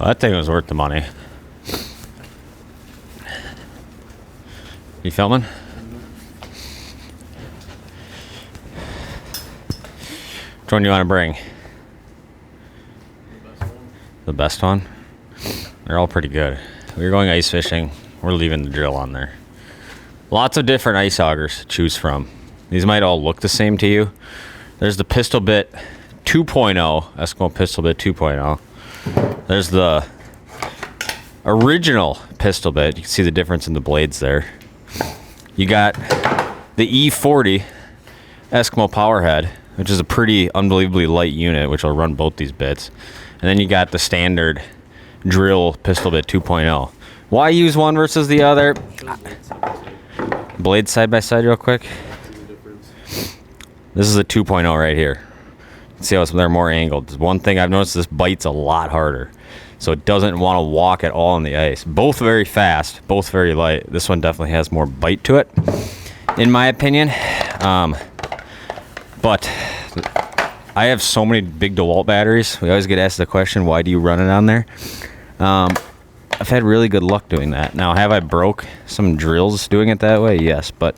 That thing was worth the money. You filming? Which one do you want to bring? The best one? They're all pretty good. We're going ice fishing. We're leaving the drill on there. Lots of different ice augers to choose from. These might all look the same to you. There's the Pistol Bit 2.0, Eskimo Pistol Bit 2.0. There's the original Pistol Bit. You can see the difference in the blades there. You got the E40 Eskimo Powerhead, which is a pretty unbelievably light unit, which will run both these bits. And then you got the standard drill Pistol Bit 2.0. Why use one versus the other? Blades side by side real quick. This is a 2.0 right here. See how they're more angled. One thing I've noticed, this bites a lot harder. So it doesn't want to walk at all on the ice. Both very fast, both very light. This one definitely has more bite to it, in my opinion. But I have so many big DeWalt batteries. We always get asked the question, why do you run it on there? I've had really good luck doing that. Now, have I broke some drills doing it that way? Yes, but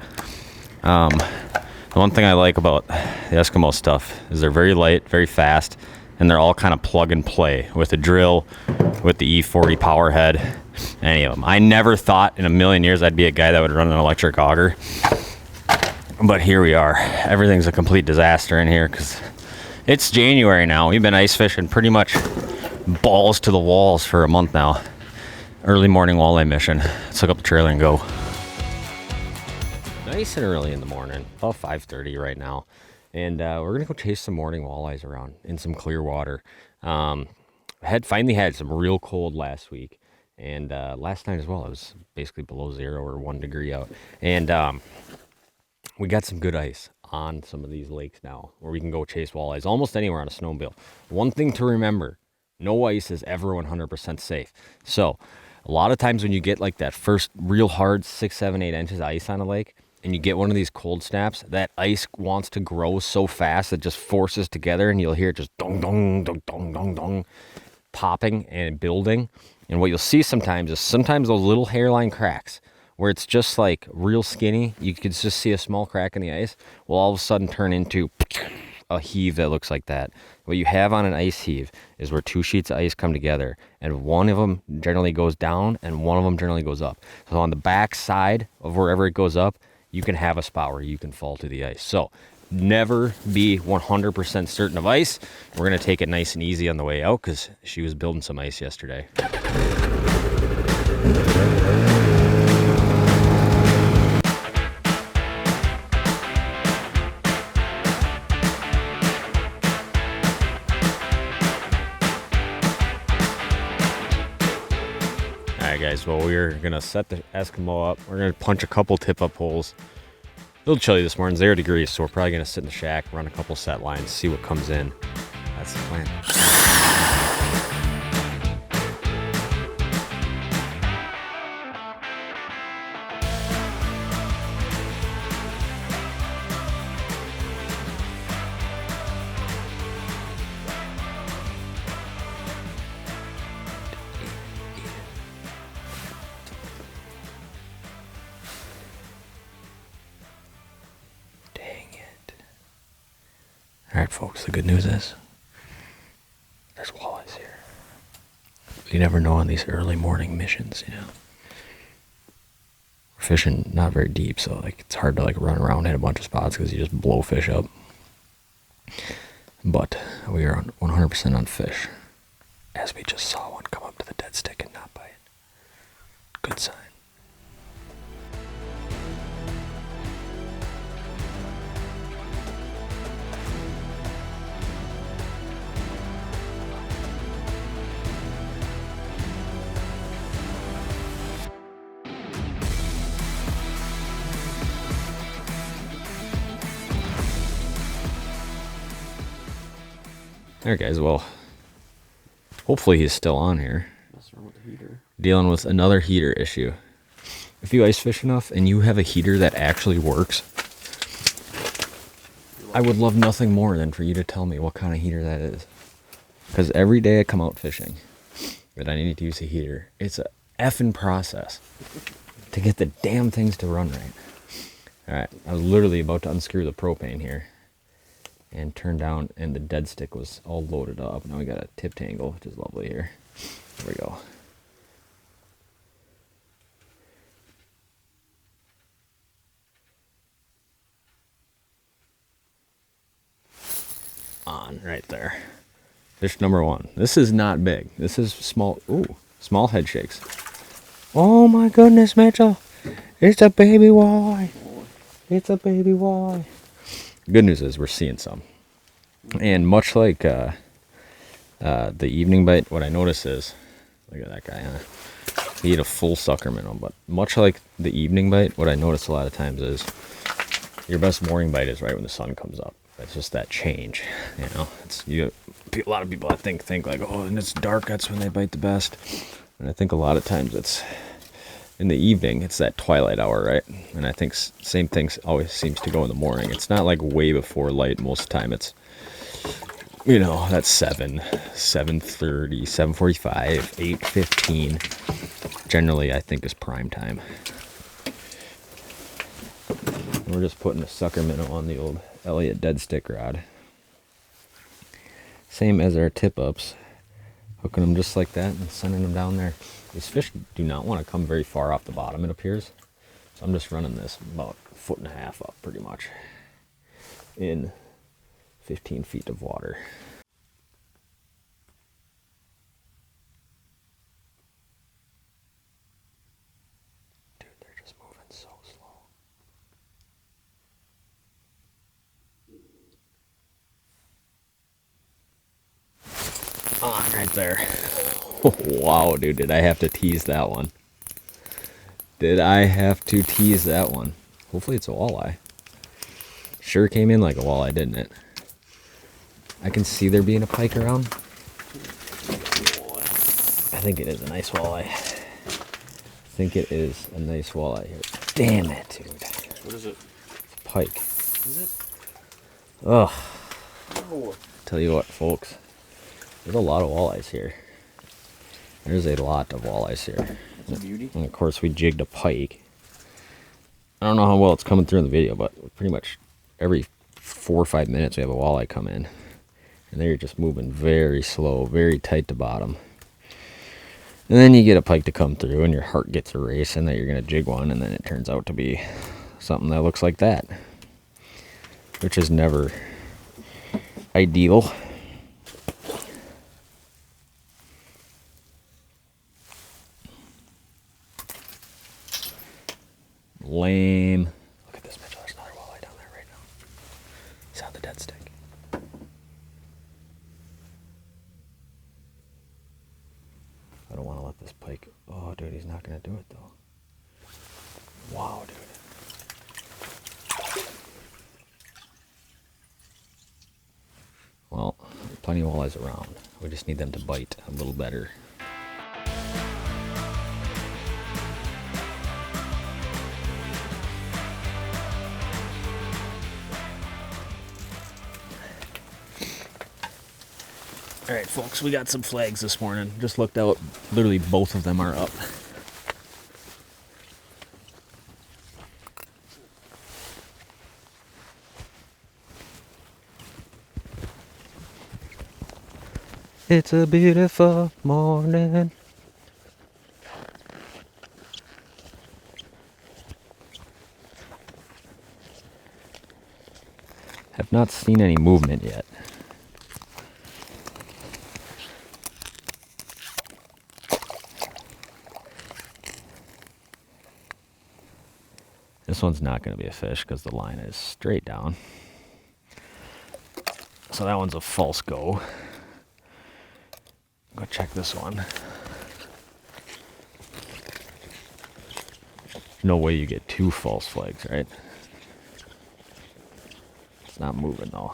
the one thing I like about the Eskimo stuff is they're very light, very fast, and they're all kind of plug and play with the drill, with the E40 power head, any of them. I never thought in a million years I'd be a guy that would run an electric auger, but here we are. Everything's a complete disaster in here because it's January now. We've been ice fishing pretty much balls to the walls for a month now. Early morning walleye mission. Let's hook up the trailer and go. Nice and early in the morning, about 5:30 right now, and we're gonna go chase some morning walleyes around in some clear water. Finally had some real cold last week, and last night as well. It was basically below 0 or 1 degree out, and we got some good ice on some of these lakes now, where we can go chase walleyes almost anywhere on a snowmobile. One thing to remember: no ice is ever 100% safe. So a lot of times when you get like that first real hard 6, 7, 8 inches of ice on a lake, and you get one of these cold snaps, that ice wants to grow so fast it just forces together, and you'll hear it just dong dong dong dong dong dong popping and building. And what you'll see sometimes is those little hairline cracks where it's just like real skinny. You could just see a small crack in the ice will all of a sudden turn into a heave that looks like that. What you have on an ice heave is where two sheets of ice come together, and one of them generally goes down and one of them generally goes up. So on the back side of wherever it goes up, you can have a spot where you can fall to the ice. So never be 100% certain of ice. We're going to take it nice and easy on the way out because she was building some ice yesterday. Alright guys, well, we're going to set the Eskimo up. We're going to punch a couple tip-up holes. A little chilly this morning, 0 degrees, so we're probably going to sit in the shack, run a couple set lines, see what comes in. That's the plan. All right, folks, the good news is there's walleyes here. You never know on these early morning missions, you know. We're fishing not very deep, so like it's hard to like run around hit a bunch of spots because you just blow fish up. But we are 100% on fish, as we just saw one come up to the dead stick and not bite. Good sign. There, guys. Well, hopefully he's still on here. What's wrong with the heater? Dealing with another heater issue. If you ice fish enough and you have a heater that actually works, I would love nothing more than for you to tell me what kind of heater that is. Because every day I come out fishing, But I need to use a heater. It's a effing process to get the damn things to run right. All right, I was literally about to unscrew the propane here and turn down, and the dead stick was all loaded up. Now we got a tip tangle, which is lovely here. There we go. On right there. Fish number one. This is not big. This is small. Ooh, small head shakes. Oh my goodness, Mitchell. It's a baby walleye. It's a baby walleye. Good news is we're seeing some. And much like the evening bite, what I notice is, look at that guy, huh? He ate a full sucker minnow, but much like the evening bite, what I notice a lot of times is your best morning bite is right when the sun comes up. It's just that change, you know. A lot of people I think like, oh, and it's dark, that's when they bite the best. And I think a lot of times it's in the evening, it's that twilight hour, right? And I think same thing always seems to go in the morning. It's not like way before light most of the time. It's, you know, that's 7, 7:30, 7:45, 8:15. Generally, I think is prime time. We're just putting a sucker minnow on the old Elliott dead stick rod. Same as our tip ups. Hooking them just like that and sending them down there. These fish do not want to come very far off the bottom, it appears. So I'm just running this about 1.5 feet up pretty much in 15 feet of water. Dude, they're just moving so slow. On right there. Wow, dude, did I have to tease that one? Did I have to tease that one? Hopefully it's a walleye. Sure came in like a walleye, didn't it? I can see there being a pike around. I think it is a nice walleye. I think it is a nice walleye here. Damn it, dude. What is it? It's a pike. Is it? Ugh. Oh. Tell you what, folks. There's a lot of walleyes here. There's a lot of walleyes here. It's a beauty. And of course we jigged a pike. I don't know how well it's coming through in the video, but pretty much every 4 or 5 minutes we have a walleye come in. And they're just moving very slow, very tight to bottom. And then you get a pike to come through and your heart gets a race and that you're going to jig one, and then it turns out to be something that looks like that. Which is never ideal. Lame. Look at this, Mitchell. There's another walleye down there right now. He's on the dead stick. I don't want to let this pike. Oh, dude, he's not going to do it, though. Wow, dude. Well, plenty of walleyes around. We just need them to bite a little better. All right, folks, we got some flags this morning. Just looked out. Literally, both of them are up. It's a beautiful morning. Have not seen any movement yet. This one's not going to be a fish because the line is straight down. So that one's a false go. Go check this one. No way you get 2 false flags, right? It's not moving though.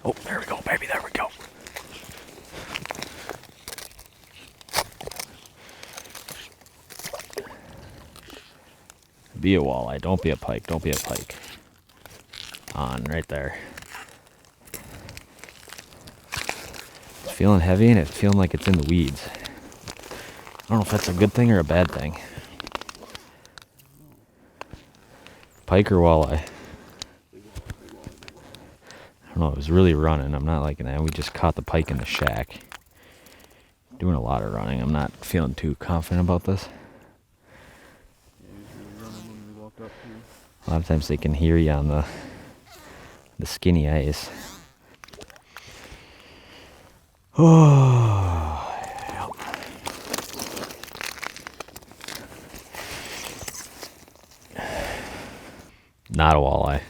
Oh, there we go, baby, there we go. Be a walleye, don't be a pike, don't be a pike. On right there. feeling heavy and it's feeling like it's in the weeds. I don't know if that's a good thing or a bad thing. Pike or walleye? I don't know, it was really running. I'm not liking that. We just caught the pike in the shack. Doing a lot of running. I'm not feeling too confident about this. A lot of times they can hear you on the skinny ice. Oh, yeah. Not a walleye.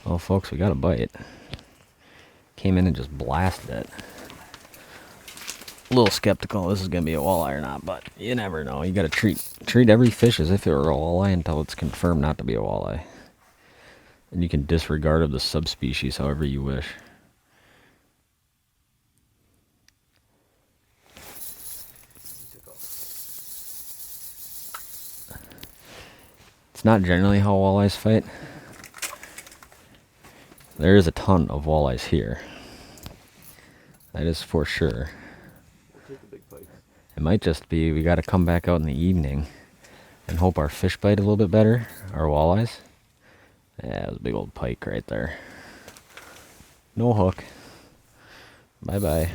Well, folks, we got a bite. Came in and just blasted it. A little skeptical this is gonna be a walleye or not, but you never know. You gotta treat every fish as if it were a walleye until it's confirmed not to be a walleye. And you can disregard of the subspecies however you wish. It's not generally how walleyes fight. There is a ton of walleyes here. That is for sure. It might just be we got to come back out in the evening and hope our fish bite a little bit better, our walleyes. Yeah, it was a big old pike right there. No hook. Bye-bye.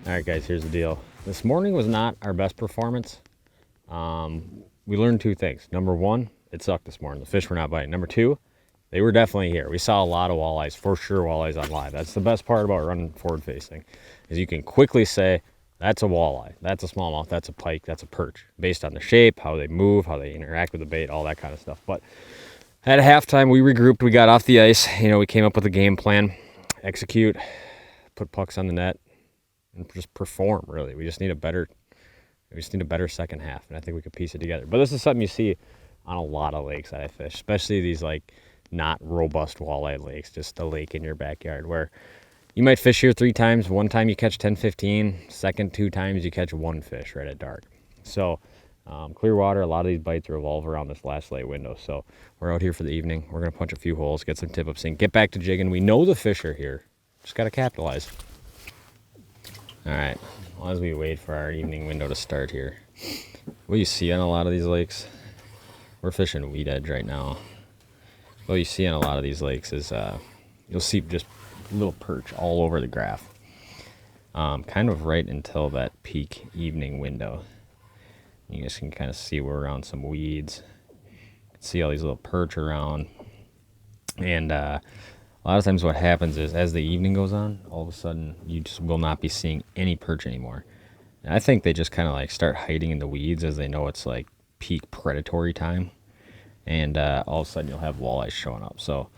Alright guys, here's the deal. This morning was not our best performance. We learned two things. Number one, it sucked this morning. The fish were not biting. Number two, they were definitely here. We saw a lot of walleyes, for sure walleyes on live. That's the best part about running forward facing, is you can quickly say, that's a walleye, that's a smallmouth, that's a pike, that's a perch, based on the shape, how they move, how they interact with the bait, all that kind of stuff. But at halftime, we regrouped, we got off the ice, we came up with a game plan, execute, put pucks on the net, and just perform. Really, we just need a better second half, and I think we could piece it together. But this is something you see on a lot of lakes that I fish, especially these like not robust walleye lakes, just a lake in your backyard where you might fish here 3 times. One time you catch 10, 15. Second 2 times you catch 1 fish right at dark. So clear water, a lot of these bites revolve around this last light window. So we're out here for the evening. We're gonna punch a few holes, get some tip ups in, get back to jigging. We know the fish are here, just gotta capitalize. All right, well, as we wait for our evening window to start here, what you see on a lot of these lakes, we're fishing weed edge right now. What you see on a lot of these lakes is you'll see just little perch all over the graph, kind of right until that peak evening window. You guys can kind of see we're around some weeds. You can see all these little perch around, and a lot of times what happens is as the evening goes on, all of a sudden you just will not be seeing any perch anymore. And I think they just kind of like start hiding in the weeds as they know it's like peak predatory time. And all of a sudden you'll have walleyes showing up. So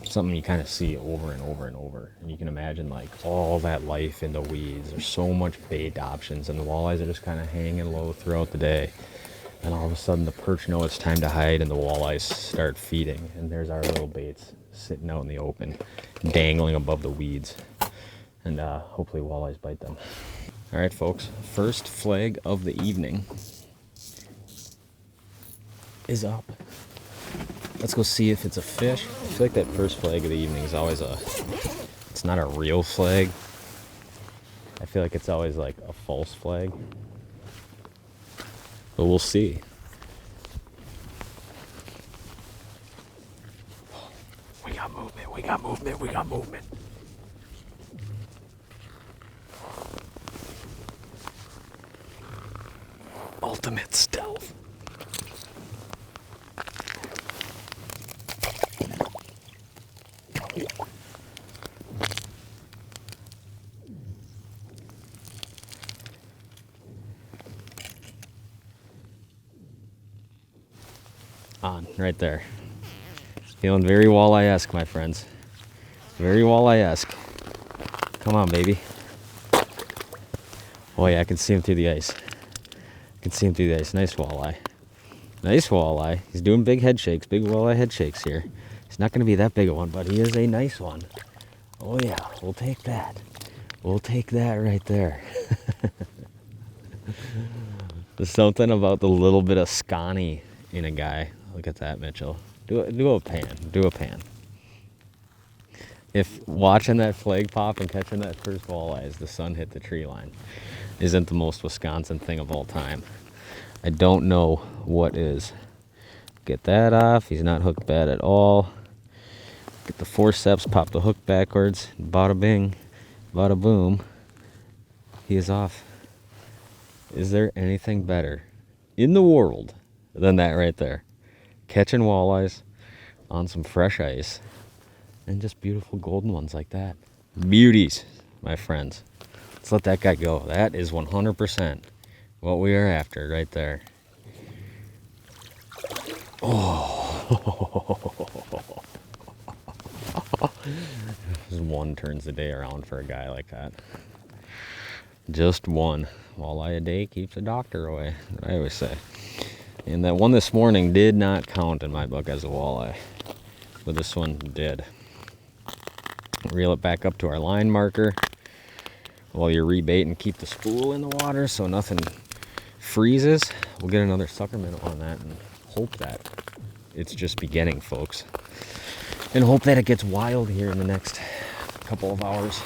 something you kind of see over and over and over. And you can imagine like all that life in the weeds. There's so much bait options, and the walleyes are just kind of hanging low throughout the day. And all of a sudden the perch know it's time to hide, and the walleyes start feeding. And there's our little baits sitting out in the open, dangling above the weeds. And hopefully walleyes bite them. All right, folks, first flag of the evening is up. Let's go see if it's a fish. I feel like that first flag of the evening is always it's not a real flag. I feel like it's always like a false flag. But we'll see. We got movement, we got movement, we got movement. Ultimate stealth. on, right there. Feeling very walleye-esque, my friends. Very walleye-esque. Come on, baby. Oh yeah, I can see him through the ice. I can see him through the ice. Nice walleye. Nice walleye. He's doing big head shakes, big walleye head shakes here. He's not going to be that big a one, but he is a nice one. Oh yeah, we'll take that. We'll take that right there. There's something about the little bit of scotty in a guy. Look at that, Mitchell. Do a pan. Do a pan. If watching that flag pop and catching that first walleye as the sun hit the tree line isn't the most Wisconsin thing of all time, I don't know what is. Get that off. He's not hooked bad at all. Get the forceps, pop the hook backwards. Bada bing, bada boom. He is off. Is there anything better in the world than that right there? Catching walleyes on some fresh ice and just beautiful golden ones like that. Beauties, my friends. Let's let that guy go. That is 100% what we are after right there. Oh. Just one turns the day around for a guy like that. Just one. Walleye a day keeps the doctor away, I always say. And that one this morning did not count in my book as a walleye, but this one did. Reel it back up to our line marker while you're rebaiting. Keep the spool in the water so nothing freezes. We'll get another sucker minnow on that and hope that it's just beginning, folks. And hope that it gets wild here in the next couple of hours.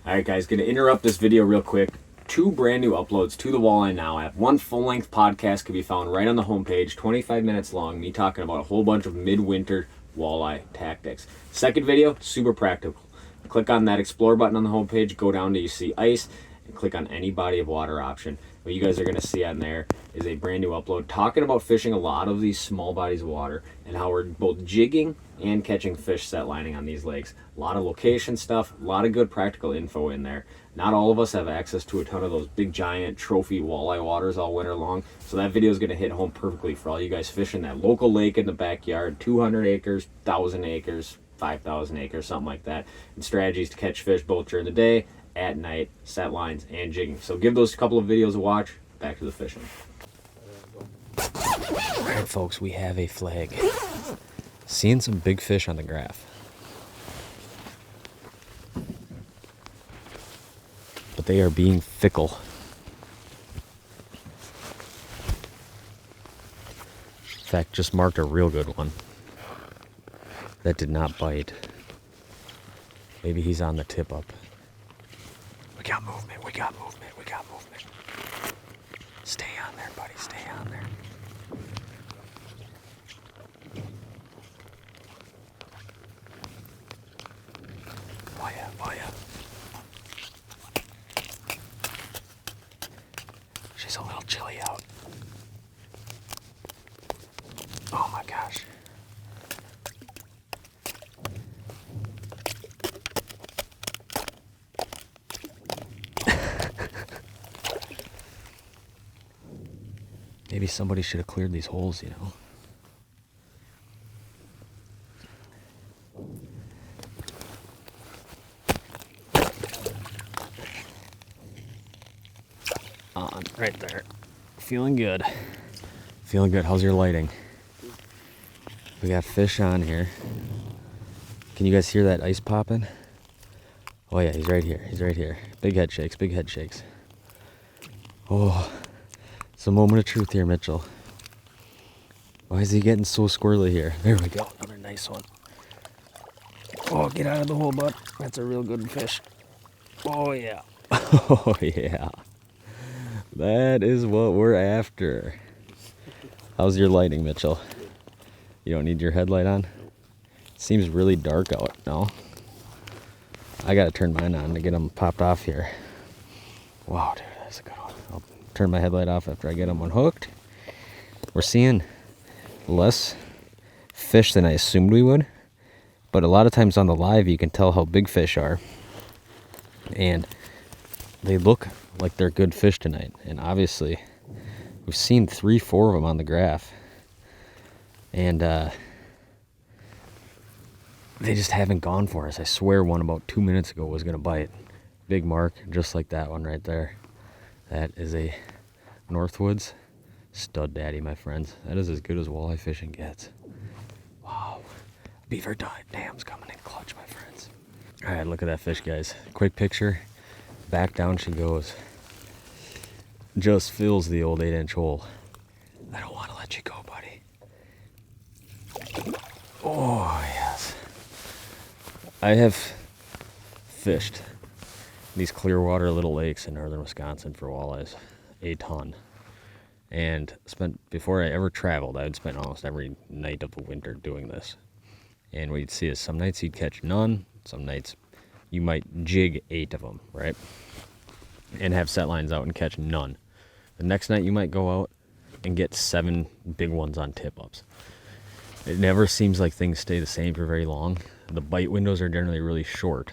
All right, guys, going to interrupt this video real quick. 2 brand new uploads to the Walleye Now app. One full-length podcast can be found right on the homepage, 25 minutes long, me talking about a whole bunch of midwinter walleye tactics. Second video, super practical. Click on that explore button on the homepage, go down to you see ice, and click on any body of water option. What you guys are going to see on there is a brand new upload talking about fishing a lot of these small bodies of water and how we're both jigging and catching fish set lining on these lakes. A lot of location stuff, a lot of good practical info in there. Not all of us have access to a ton of those big giant trophy walleye waters all winter long, so that video is going to hit home perfectly for all you guys fishing that local lake in the backyard, 200 acres, 1,000 acres, 5,000 acres, something like that, and strategies to catch fish both during the day, at night, set lines, and jigging. So give those couple of videos a watch. Back to the fishing. All right, folks, we have a flag. Seeing some big fish on the graph. But they are being fickle. In fact, just marked a real good one. That did not bite. Maybe he's on the tip up. We got movement, we got movement, we got movement. Stay on there, buddy, stay on there. Oh yeah, oh yeah. She's a little chilly out. Oh my gosh. Maybe somebody should have cleared these holes, you know. On, right there. Feeling good. Feeling good. How's your lighting? We got fish on here. Can you guys hear that ice popping? Oh yeah, he's right here. He's right here. Big head shakes, big head shakes. Oh, it's a moment of truth here, Mitchell. Why is he getting so squirrely here? There we go. Another nice one. Oh, get out of the hole, bud. That's a real good fish. Oh yeah. Oh yeah. That is what we're after. How's your lighting, Mitchell? You don't need your headlight on? Seems really dark out now. I gotta turn mine on to get them popped off here. Wow, dude, that's a good one. I'll turn my headlight off after I get them unhooked. We're seeing less fish than I assumed we would, but a lot of times on the live you can tell how big fish are, and they look like they're good fish tonight. And obviously we've seen 3-4 of them on the graph. And they just haven't gone for us. I swear one about 2 minutes ago was going to bite. Big mark, just like that one right there. That is a Northwoods stud daddy, my friends. That is as good as walleye fishing gets. Wow. Beaver dam's coming in clutch, my friends. All right, look at that fish, guys. Quick picture. Back down she goes. Just fills the old 8-inch hole. I don't want to let you go, buddy. Oh, yes. I have fished these clearwater little lakes in northern Wisconsin for walleyes a ton. And before I ever traveled, I would spend almost every night of the winter doing this. And what you'd see is some nights you'd catch none, some nights you might jig 8 of them, right? And have set lines out and catch none. The next night you might go out and get 7 big ones on tip-ups. It never seems like things stay the same for very long. The bite windows are generally really short,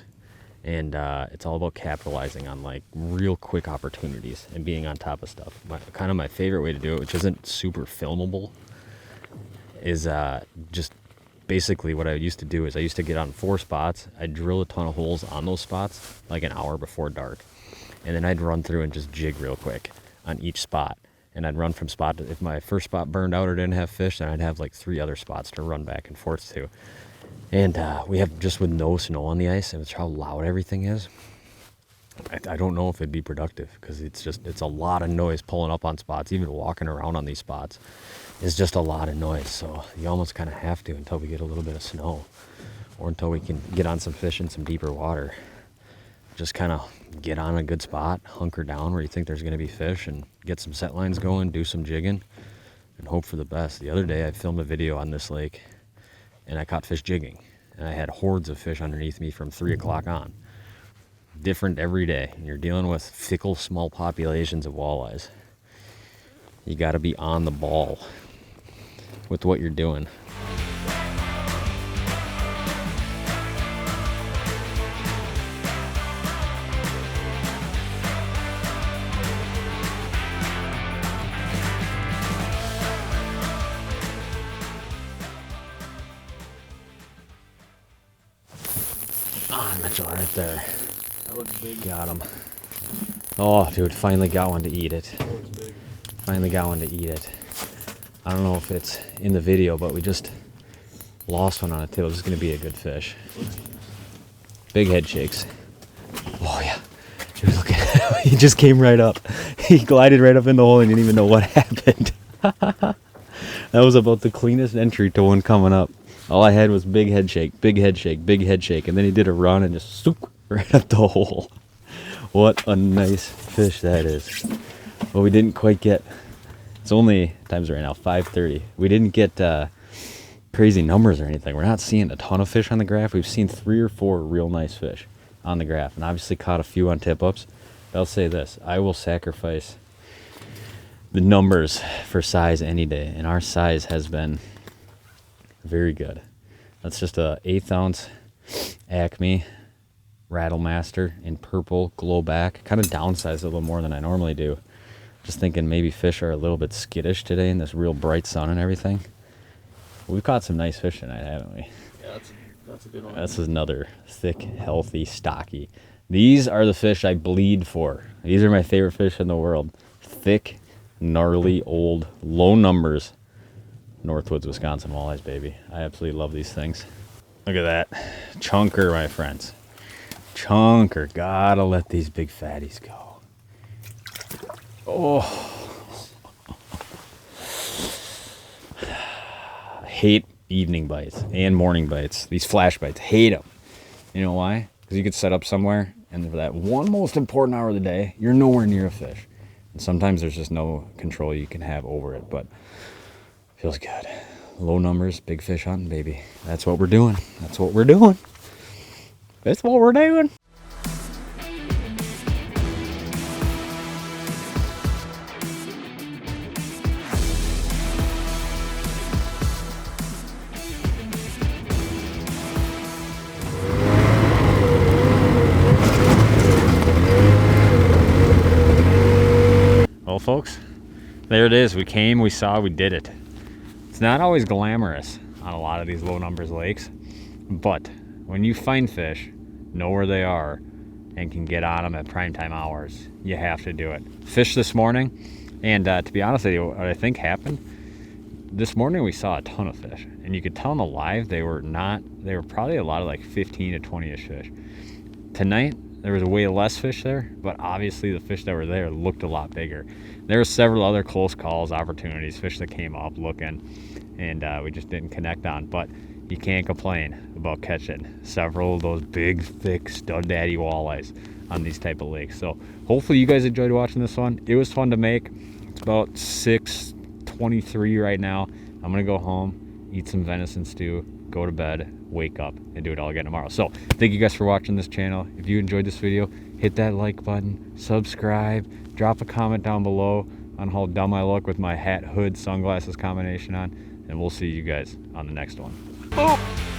and it's all about capitalizing on like real quick opportunities and being on top of stuff. Kind of my favorite way to do it, which isn't super filmable, is just basically what I used to do is I used to get on 4 spots. I'd drill a ton of holes on those spots like an hour before dark, and then I'd run through and just jig real quick on each spot. And I'd run from spot to, if my first spot burned out or didn't have fish, then I'd have like 3 other spots to run back and forth to. And we have, just with no snow on the ice and with how loud everything is, I don't know if it'd be productive, because it's a lot of noise pulling up on spots. Even walking around on these spots is just a lot of noise. So you almost kind of have to until we get a little bit of snow, or until we can get on some fish in some deeper water. Just kind of get on a good spot, hunker down where you think there's going to be fish, and get some set lines going, do some jigging, and hope for the best. The other day I filmed a video on this lake, and I caught fish jigging, and I had hordes of fish underneath me from 3 o'clock on. Different every day. And you're dealing with fickle, small populations of walleyes. You got to be on the ball with what you're doing. On Mitchell right there. That looks big. Got him. Oh, dude, finally got one to eat it. That looks big. Finally got one to eat it. I don't know if it's in the video, but we just lost one on a tail. This is going to be a good fish. Big head shakes. Oh, yeah. Dude, look at him. He just came right up. He glided right up in the hole and didn't even know what happened. That was about the cleanest entry to one coming up. All I had was big head shake, big head shake, big head shake. And then he did a run and just swoop right up the hole. What a nice fish that is. Well, we didn't quite get, it's only, time's right now, 5:30. We didn't get crazy numbers or anything. We're not seeing a ton of fish on the graph. We've seen 3 or 4 real nice fish on the graph, and obviously caught a few on tip-ups. But I'll say this, I will sacrifice the numbers for size any day, and our size has been very good. That's just a 1/8 ounce Acme Rattle Master in purple glow back. Kind of downsized a little more than I normally do. Just thinking maybe fish are a little bit skittish today in this real bright sun and everything. We've caught some nice fish tonight, haven't we? Yeah, that's a good one. This is another thick, healthy, stocky. These are the fish I bleed for. These are my favorite fish in the world. Thick, gnarly, old, low numbers Northwoods, Wisconsin walleyes, baby. I absolutely love these things. Look at that. Chunker, my friends. Chunker. Gotta let these big fatties go. Oh. I hate evening bites and morning bites. These flash bites. Hate them. You know why? Because you could set up somewhere, and for that one most important hour of the day, you're nowhere near a fish. And sometimes there's just no control you can have over it, but feels good. Low numbers, big fish hunting, baby. That's what we're doing. That's what we're doing. That's what we're doing. Well, folks, there it is. We came, we saw, we did it. It's not always glamorous on a lot of these low numbers lakes, but when you find fish, know where they are, and can get on them at prime time hours, you have to do it. Fish this morning, and to be honest with you, what I think happened, this morning we saw a ton of fish, and you could tell in the live they were probably a lot of like 15 to 20-ish fish. Tonight, there was way less fish there, but obviously the fish that were there looked a lot bigger. There were several other close calls, opportunities, fish that came up looking, and we just didn't connect on. But you can't complain about catching several of those big, thick, stud daddy walleyes on these type of lakes. So hopefully you guys enjoyed watching this one. It was fun to make. It's about 6:23 right now. I'm gonna go home, eat some venison stew, go to bed, wake up, and do it all again tomorrow. So thank you guys for watching this channel. If you enjoyed this video, hit that like button, subscribe, drop a comment down below on how dumb I look with my hat, hood, sunglasses combination on, and we'll see you guys on the next one. Oh!